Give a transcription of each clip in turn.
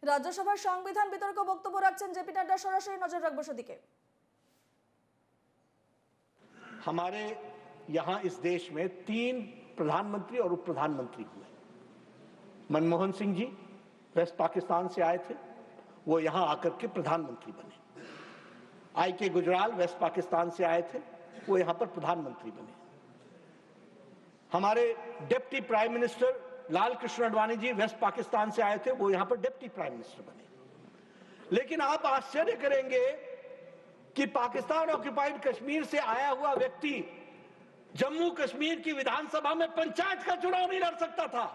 রাজ্যসভার সংবিধান বিতর্ক বক্তব্য রাখছেন জেপি নাড্ডা। সরাসরি নজর রাখবো সেদিকে। हमारे यहाँ इस देश में 3 प्रधानमंत्री और उप प्रधानमंत्री हुए। मनमोहन सिंह जी वेस्ट पाकिस्तान से आए थे, वो यहाँ आकर के प्रधानमंत्री बने। आई के गुजराल वेस्ट पाकिस्तान से आए थे, वो यहाँ पर प्रधानमंत्री बने। हमारे deputy prime minister Lal Krishna Advani ji waste Pakistan से आए थे, वो यहाँ पर डिप्टी प्राइम मिनिस्टर बने। लेकिन आप आश्चर्य करेंगे कि पाकिस्तान ऑक्युपाइड कश्मीर से आया हुआ व्यक्ति जम्मू कश्मीर की विधानसभा में पंचायत का चुनाव नहीं लड़ सकता था।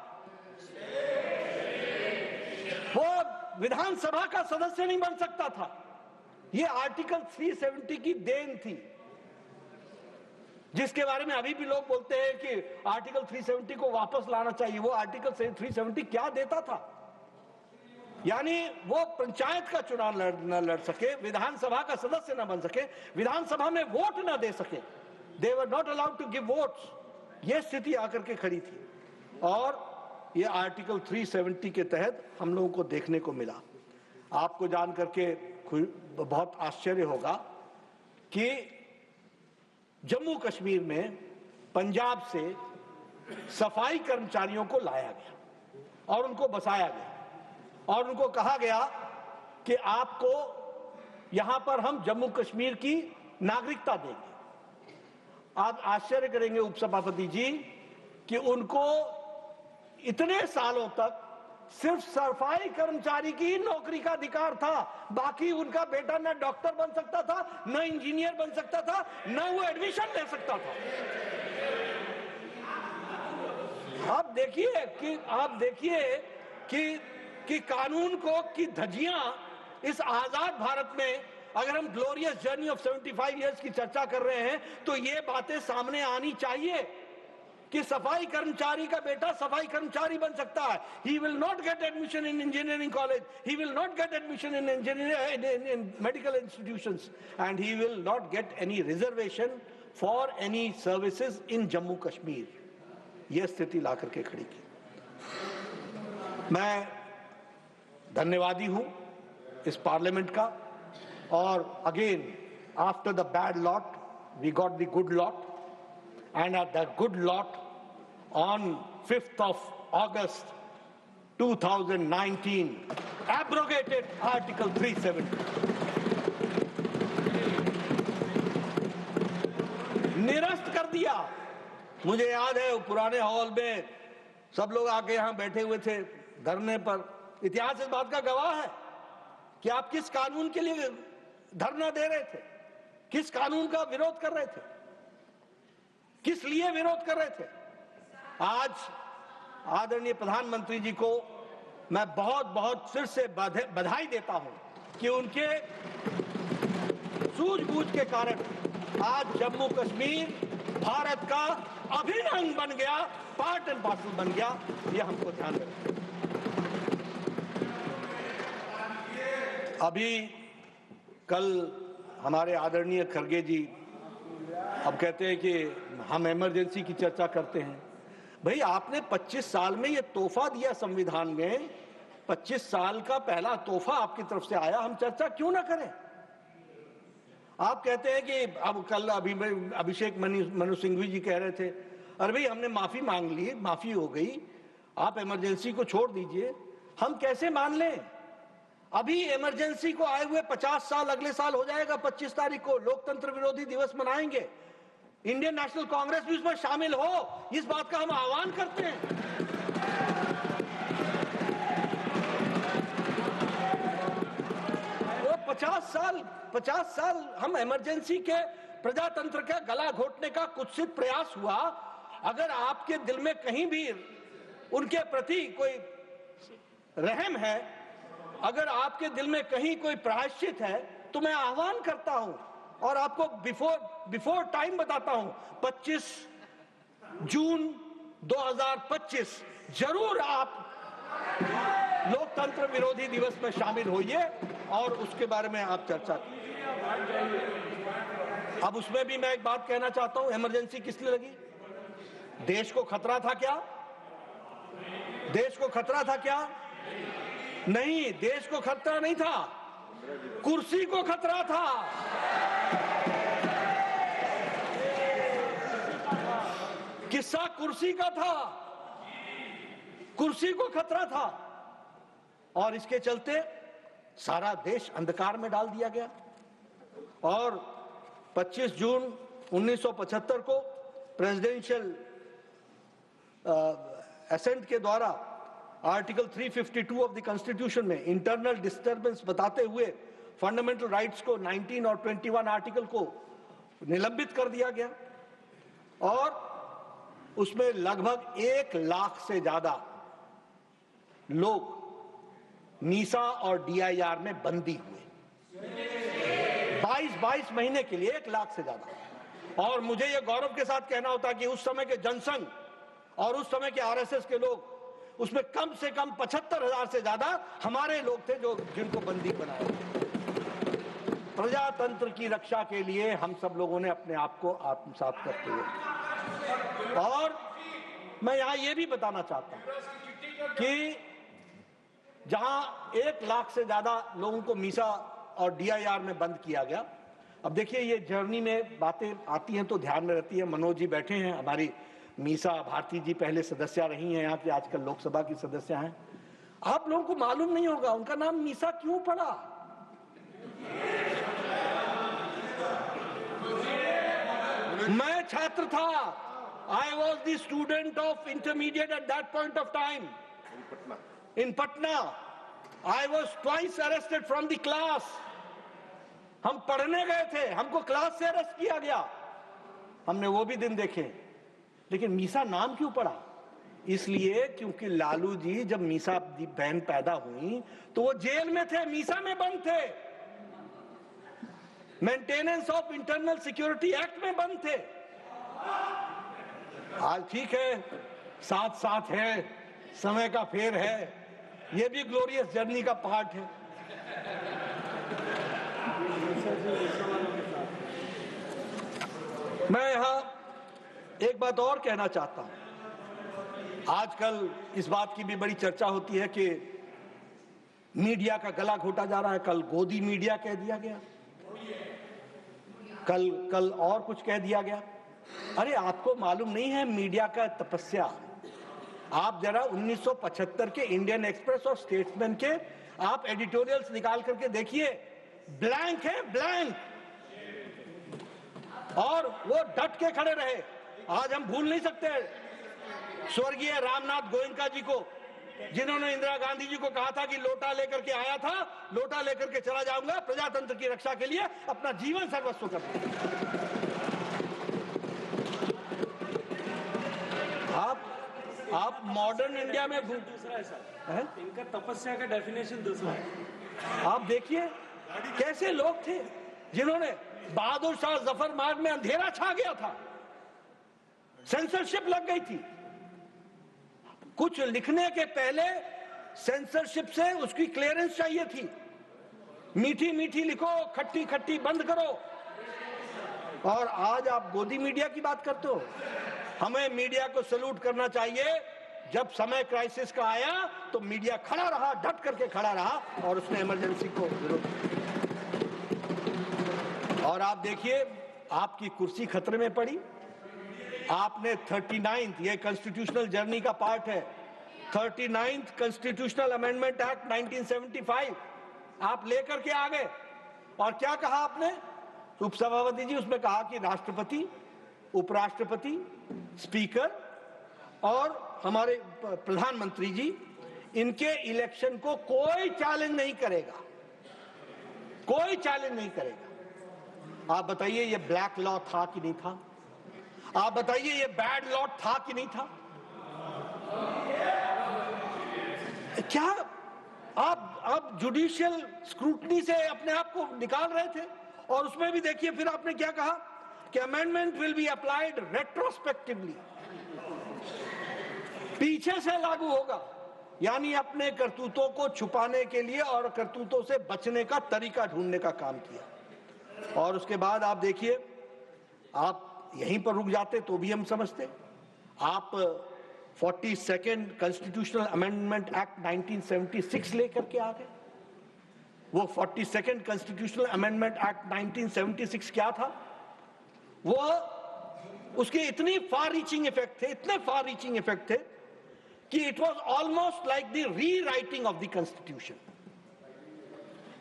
वो विधानसभा का सदस्य नहीं बन सकता था। ये आर्टिकल 370 की देन थी, जिसके बारे में अभी भी लोग बोलते हैं कि आर्टिकल 370 को वापस लाना चाहिए। वो आर्टिकल 370 क्या देता था? यानी वो पंचायत का चुनाव न लड़ सके, विधानसभा का सदस्य न बन सके, विधानसभा में वोट न दे सके। They were not allowed to give votes. ये स्थिति आकर के खड़ी थी और ये आर्टिकल 370 के तहत हम लोगों को देखने को मिला। आपको जान करके बहुत आश्चर्य होगा कि जम्मू कश्मीर में पंजाब से सफाई कर्मचारियों को लाया गया और उनको बसाया गया और उनको कहा गया कि आपको यहां पर हम जम्मू कश्मीर की नागरिकता देंगे। आप आश्चर्य करेंगे उपसभापति जी कि उनको इतने सालों तक सिर्फ सफाई कर्मचारी की नौकरी का अधिकार था, बाकी उनका बेटा न डॉक्टर बन सकता था, न इंजीनियर बन सकता था, न वो एडमिशन ले सकता था। आप देखिए कि कानून को की धज्जियां इस आजाद भारत में, अगर हम ग्लोरियस जर्नी ऑफ 75 इयर्स की चर्चा कर रहे हैं तो ये बातें सामने आनी चाहिए कि सफाई कर्मचारी का बेटा सफाई कर्मचारी बन सकता है। He will not get admission in engineering college. He will not get admission in in medical institutions, and he will not get any reservation for any services in Jammu Kashmir. ये स्थिति ला करके खड़ी की। मैं धन्यवादी हूं इस पार्लियामेंट का। और again after the bad lot we got the good lot, and at the good lot on 5th of August 2019 abrogated Article 370, निरस्त कर दिया। मुझे याद है पुराने हॉल में सब लोग आके यहां बैठे हुए थे धरने पर। इतिहास इस बात का गवाह है कि आप किस कानून के लिए धरना दे रहे थे, किस कानून का विरोध कर रहे थे, किस लिए विरोध कर रहे थे। आज आदरणीय प्रधानमंत्री जी को मैं बहुत बहुत सिर से बधाई देता हूं कि उनके सूझबूझ के कारण आज जम्मू कश्मीर भारत का अभिन्न अंग बन गया, पार्ट एंड पार्सल बन गया। ये हमको ध्यान रखना। अभी कल हमारे आदरणीय खड़गे जी अब कहते हैं कि हम इमरजेंसी की चर्चा करते हैं। भाई आपने 25 साल में ये तोहफा दिया संविधान में, 25 साल का पहला तोहफा आपकी तरफ से आया, हम चर्चा क्यों ना करें? आप कहते हैं कि अब कल अभिषेक मनु सिंघवी जी कह रहे थे अरे भाई हमने माफी मांग ली, माफी हो गई, आप इमरजेंसी को छोड़ दीजिए। हम कैसे मान लें? अभी इमरजेंसी को आए हुए 50 साल अगले साल हो जाएगा। 25 तारीख को लोकतंत्र विरोधी दिवस मनाएंगे। इंडियन नेशनल कांग्रेस भी उसमें शामिल हो, इस बात का हम आह्वान करते हैं। वो 50 साल हम इमरजेंसी के प्रजातंत्र का गला घोटने का कुत्सित प्रयास हुआ। अगर आपके दिल में कहीं भी उनके प्रति कोई रहम है, अगर आपके दिल में कहीं कोई प्रायश्चित है, तो मैं आह्वान करता हूं और आपको बिफोर टाइम बताता हूं, 25 जून 2025 जरूर आप लोकतंत्र विरोधी दिवस में शामिल होइए और उसके बारे में आप चर्चा कीजिए। अब उसमें भी मैं एक बात कहना चाहता हूं, इमरजेंसी किस लिए लगी? देश को खतरा था क्या? देश को खतरा था क्या? नहीं, देश को खतरा नहीं था, कुर्सी को खतरा था। किस्सा कुर्सी का था, कुर्सी को खतरा था और इसके चलते सारा देश अंधकार में डाल दिया गया। और 25 जून 1975 को प्रेसिडेंशियल असेंट के द्वारा आर्टिकल 352 ऑफ द कॉन्स्टिट्यूशन में इंटरनल डिस्टर्बेंस बताते हुए फंडामेंटल राइट्स को 19 और 21 आर्टिकल को निलंबित कर दिया गया और उसमें लगभग 1 लाख से ज्यादा लोग नीसा और डीआईआर में बंदी हुए 22 महीने के लिए 1 लाख से ज्यादा। और मुझे यह गौरव के साथ कहना होता है कि उस समय के जनसंघ और उस समय के आरएसएस के लोग उसमें कम से कम 75,000 से ज्यादा हमारे लोग थे जो जिनको बंदी बनाया। प्रजातंत्र की रक्षा के लिए हम सब लोगों ने अपने आप को आत्मसात करते हुए, और मैं यहां यह भी बताना चाहता हूं कि जहां 1 लाख से ज्यादा लोगों को मीसा और डीआईआर में बंद किया गया। अब देखिए, ये जर्नी में बातें आती हैं तो ध्यान में रहती है। मनोज जी बैठे हैं, हमारी मीसा भारती जी पहले सदस्य रही हैं यहाँ की, आजकल लोकसभा की सदस्य हैं। आप लोगों को मालूम नहीं होगा उनका नाम मीसा क्यों पड़ा। मैं छात्र था, I was the student of intermediate at that point of time in Patna. I was twice arrested from the class. हम पढ़ने गए थे, हमको क्लास से अरेस्ट किया गया, हमने वो भी दिन देखे। लेकिन मीसा नाम क्यों पड़ा? इसलिए क्योंकि लालू जी जब मीसा बहन पैदा हुई तो वो जेल में थे, मीसा में बंद थे, maintenance of internal security act में बंद थे। आज ठीक है, साथ साथ है, समय का फेर है, ये भी ग्लोरियस जर्नी का पार्ट है। मैं यहां एक बात और कहना चाहता हूं। आजकल इस बात की भी बड़ी चर्चा होती है कि मीडिया का गला घोटा जा रहा है। कल गोदी मीडिया कह दिया गया, कल और कुछ कह दिया गया। अरे आपको मालूम नहीं है मीडिया का तपस्या? आप जरा 1975 के इंडियन एक्सप्रेस और स्टेट्समैन के आप एडिटोरियल्स निकाल करके देखिए, ब्लैंक है, ब्लैंक। और वो डट के खड़े रहे। आज हम भूल नहीं सकते स्वर्गीय रामनाथ गोयनका जी को, जिन्होंने इंदिरा गांधी जी को कहा था कि लोटा लेकर के आया था, लोटा लेकर के चला जाऊंगा, प्रजातंत्र की रक्षा के लिए अपना जीवन सर्वस्व कर दिया। आप मॉडर्न इंडिया में दूसरा है सर, इनका तपस्या का डेफिनेशन दूसरा है। आप देखिए कैसे लोग थे जिन्होंने, बहादुर शाह जफर मार्ग में अंधेरा छा गया था, सेंसरशिप लग गई थी। कुछ लिखने के पहले सेंसरशिप से उसकी क्लियरेंस चाहिए थी। मीठी मीठी लिखो, खट्टी खट्टी बंद करो। और आज आप गोदी मीडिया की बात करते हो। हमें मीडिया को सैल्यूट करना चाहिए। जब समय क्राइसिस का आया तो मीडिया खड़ा रहा, डट करके खड़ा रहा और उसने इमरजेंसी को विरोध किया। और आप देखिए, आपकी कुर्सी खतरे में पड़ी। आपने 39th, ये कॉन्स्टिट्यूशनल जर्नी का पार्ट है, 39th कॉन्स्टिट्यूशनल अमेंडमेंट एक्ट 1975 आप लेकर के आ गए। और क्या कहा आपने? उपसभापति जी, उसमें कहा कि राष्ट्रपति, उपराष्ट्रपति, स्पीकर और हमारे प्रधानमंत्री जी, इनके इलेक्शन को कोई चैलेंज नहीं करेगा, कोई चैलेंज नहीं करेगा। आप बताइए ये ब्लैक लॉ था कि नहीं था? आप बताइए ये बैड लॉ था कि नहीं था? क्या आप जुडिशियल स्क्रूटनी से अपने आप को निकाल रहे थे? और उसमें भी देखिए फिर आपने क्या कहा कि amendment will be applied retrospectively, पीछे से लागू होगा। यानी अपने करतूतों को छुपाने के लिए और करतूतों से बचने का तरीका ढूंढने का काम किया। और उसके बाद आप देखिए, आप यहीं पर रुक जाते तो भी हम समझते। आप 42nd कॉन्स्टिट्यूशनल अमेंडमेंट एक्ट 1976 लेकर के आ गए। वो 42nd कॉन्स्टिट्यूशनल अमेंडमेंट एक्ट 1976 क्या था? वो उसके इतनी फार रीचिंग इफेक्ट थे, इतने फार रीचिंग इफेक्ट थे कि it was almost like the rewriting of the constitution.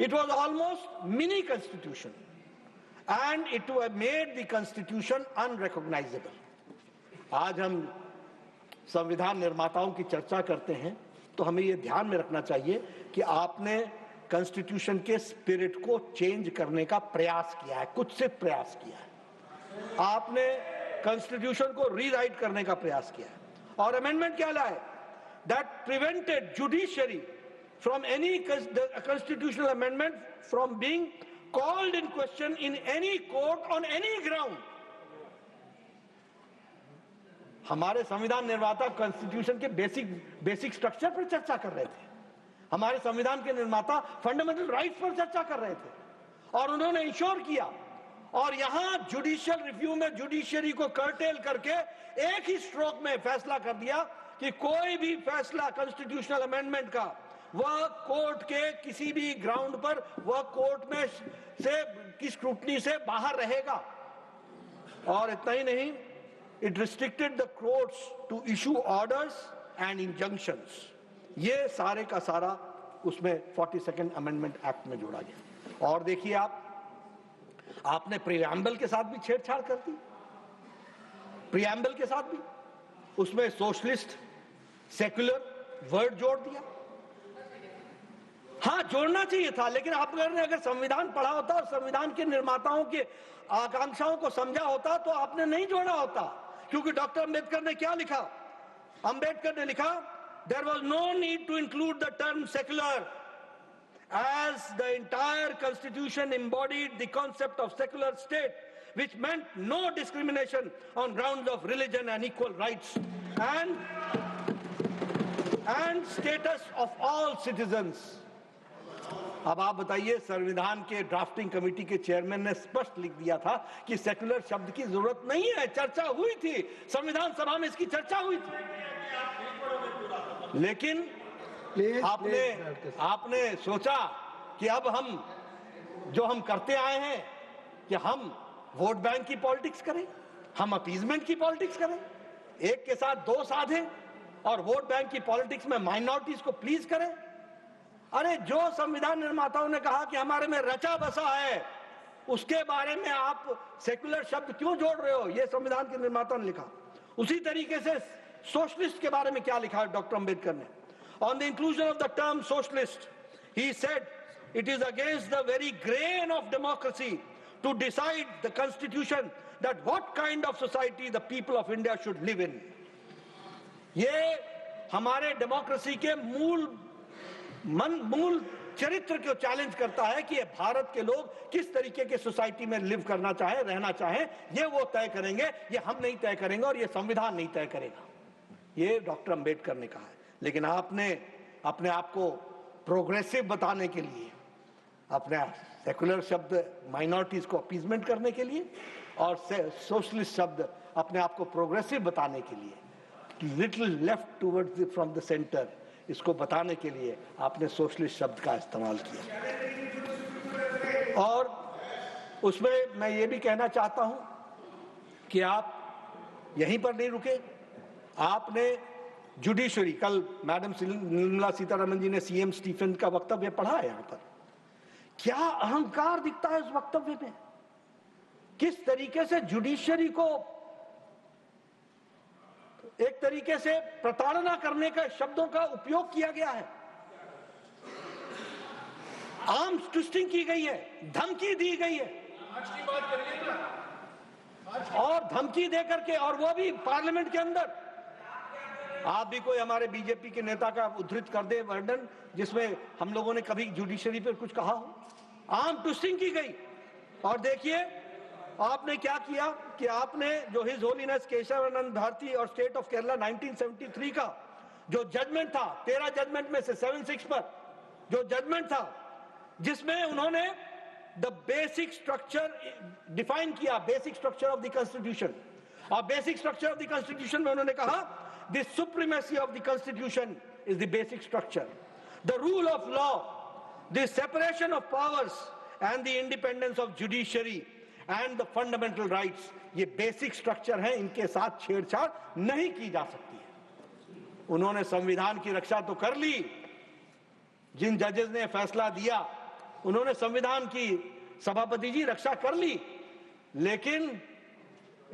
It was almost mini constitution and it made the constitution unrecognisable. आज हम संविधान निर्माताओं की चर्चा करते हैं तो हमें यह ध्यान में रखना चाहिए कि आपने कॉन्स्टिट्यूशन के स्पिरिट को चेंज करने का प्रयास किया है, कुत्सित प्रयास किया है। आपने कॉन्स्टिट्यूशन को रीराइट करने का प्रयास किया है। और अमेंडमेंट क्या लाए? That prevented judiciary from any constitutional amendment from being called in question in any court on any ground. हमारे संविधान निर्माता कॉन्स्टिट्यूशन के बेसिक स्ट्रक्चर पर चर्चा कर रहे थे। हमारे संविधान के निर्माता फंडामेंटल राइट्स पर चर्चा कर रहे थे और उन्होंने इंश्योर किया। और यहां जुडिशियल रिव्यू में जुडिशरी को कर्टेल करके एक ही स्ट्रोक में फैसला कर दिया कि कोई भी फैसला कॉन्स्टिट्यूशनल अमेंडमेंट का वह कोर्ट के किसी भी ग्राउंड पर वह कोर्ट में से की स्क्रूटनी से बाहर रहेगा। और इतना ही नहीं, it restricted the courts to issue orders and injunctions। ये सारे का सारा उसमें 42nd अमेंडमेंट एक्ट में जोड़ा गया। और देखिए आपने प्रीएम्बल के साथ भी छेड़छाड़ कर दी। प्रीएम्बल के साथ भी उसमें सोशलिस्ट सेक्युलर वर्ड जोड़ दिया। हाँ, जोड़ना चाहिए था, लेकिन आपने अगर संविधान पढ़ा होता और संविधान के निर्माताओं के आकांक्षाओं को समझा होता तो आपने नहीं जोड़ा होता। क्योंकि डॉक्टर अंबेडकर ने क्या लिखा? अंबेडकर ने लिखा, there was no need to include the term secular as the entire constitution embodied the concept of secular state, which meant no discrimination on grounds of religion and equal rights and status of all citizens। अब आप बताइए, संविधान के drafting committee के chairman ने स्पष्ट लिख दिया था कि सेक्युलर शब्द की जरूरत नहीं है। चर्चा हुई थी, संविधान सभा में इसकी चर्चा हुई थी, लेकिन आपने सोचा कि अब हम करते आए हैं कि हम वोट बैंक की पॉलिटिक्स करें, हम अपीजमेंट की पॉलिटिक्स करें, एक के साथ दो साधें और वोट बैंक की पॉलिटिक्स में माइनॉरिटीज को प्लीज करें। अरे, जो संविधान निर्माताओं ने कहा कि हमारे में रचा बसा है, उसके बारे में आप सेक्युलर शब्द क्यों जोड़ रहे हो? ये संविधान के निर्माता ने लिखा। उसी तरीके से सोशलिस्ट के बारे में क्या लिखा है डॉक्टर अंबेडकर ने? On the inclusion of the term socialist he said it is against the very grain of democracy to decide the constitution that what kind of society the people of India should live in. ये हमारे democracy के मूल चरित्र को challenge करता है कि भारत के लोग किस तरीके के सोसाइटी में लिव करना चाहे, रहना चाहे, ये वो तय करेंगे, ये हम नहीं तय करेंगे और ये संविधान नहीं तय करेगा। ये डॉक्टर अंबेडकर ने कहा है। लेकिन आपने अपने आप को प्रोग्रेसिव बताने के लिए अपने सेकुलर शब्द माइनॉरिटीज को अपीजमेंट करने के लिए और सोशलिस्ट शब्द अपने आप को प्रोग्रेसिव बताने के लिए, little left towards from the centre, इसको बताने के लिए आपने सोशलिस्ट शब्द का इस्तेमाल किया। और उसमें मैं ये भी कहना चाहता हूं कि आप यहीं पर नहीं रुके, आपने जुडिशरी, कल मैडम निर्मला सीतारमण जी ने सीएम स्टीफन का वक्तव्य पढ़ा है। यहां पर क्या अहंकार दिखता है उस वक्तव्य में, किस तरीके से जुडिशरी को एक तरीके से प्रताड़ना करने का शब्दों का उपयोग किया गया है। आर्म्स ट्विस्टिंग की गई है, धमकी दी गई है, और धमकी देकर के, और वो भी पार्लियामेंट के अंदर। आप भी कोई हमारे बीजेपी के नेता का उद्धृत कर दे वर्णन जिसमें हम लोगों ने कभी जुडिशरी पर कुछ कहा हो। आर्म ट्विस्टिंग की गई। और देखिए आपने क्या किया कि आपने जो हिज होलीनेस केशवानंद भारती और स्टेट ऑफ केरला 1973 का जो जजमेंट था, 13 जजमेंट में से 7-6 पर जो जजमेंट था, जिसमें उन्होंने द बेसिक स्ट्रक्चर डिफाइन किया, basic structure of the constitution. और basic structure of the constitution में उन्होंने कहा The supremacy of the Constitution is the basic structure. The rule of law, the separation of powers and the independence of judiciary and the fundamental rights, ये basic structure है, इनके साथ छेड़छाड़ नहीं की जा सकती है। उन्होंने संविधान की रक्षा तो कर ली, जिन जजेस ने फैसला दिया उन्होंने संविधान की, सभापति जी, रक्षा कर ली, लेकिन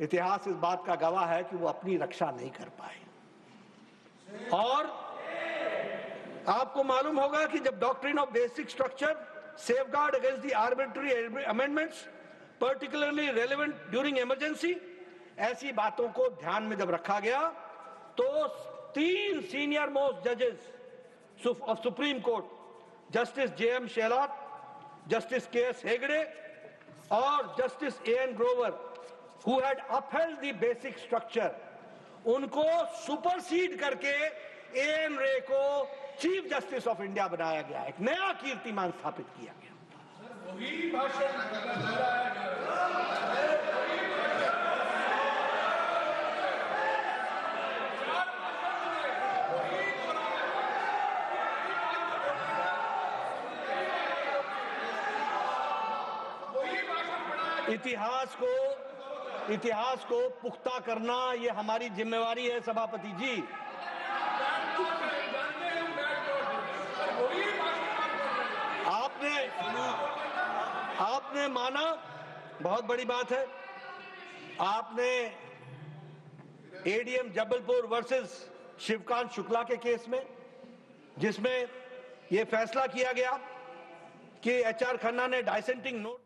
इतिहास इस बात का गवाह है कि वो अपनी रक्षा नहीं कर पाए। और आपको मालूम होगा कि जब doctrine of basic structure, safeguard against the arbitrary amendments, particularly relevant during emergency, ऐसी बातों को ध्यान में जब रखा गया तो 3 सीनियर मोस्ट जजेस of supreme court, justice J.M. Shelat, justice K.S. Hegde और justice A.N. Grover, who had upheld the basic structure, उनको सुपरसीड करके A.N. रे को चीफ जस्टिस ऑफ इंडिया बनाया गया, एक नया कीर्तिमान स्थापित किया गया। इतिहास को पुख्ता करना ये हमारी जिम्मेवारी है सभापति जी। आपने माना, बहुत बड़ी बात है, आपने एडीएम जबलपुर वर्सेस शिवकांत शुक्ला के केस में, जिसमें यह फैसला किया गया कि HR खन्ना ने डाइसेंटिंग नोट